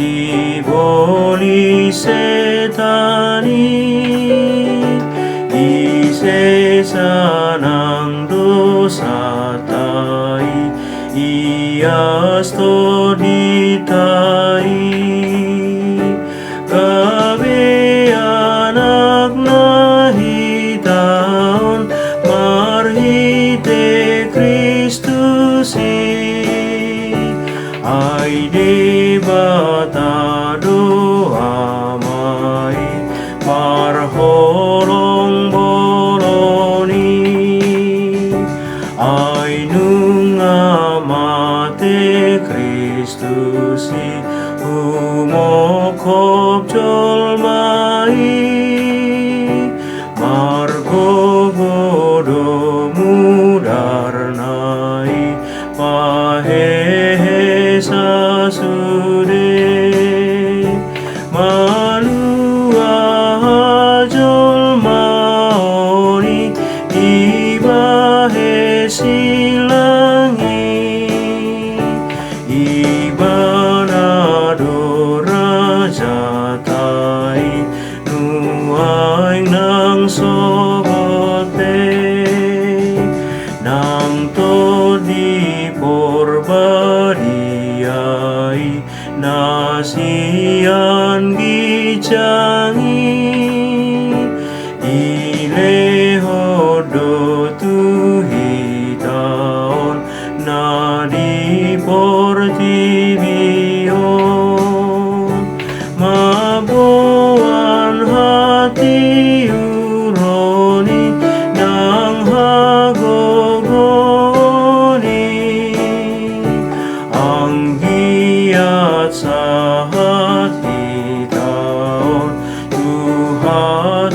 Siboli setani isesa ng dosa tay ias to ditai gabi anak nahitaon marhite Kristus ay di batado amay parholong boloni ay nung amate Kristus umokop jolmai margogodo mudarnai pahehe sasude malua jolmaoni ibahe silangi ibanado rajatai nuay nang sobote nang to di porbadiay nasian gijangi ilehodo tuhitaon na di portibion mabuan hati uroni nang hagogoni ang giat sa hati taon Tuhan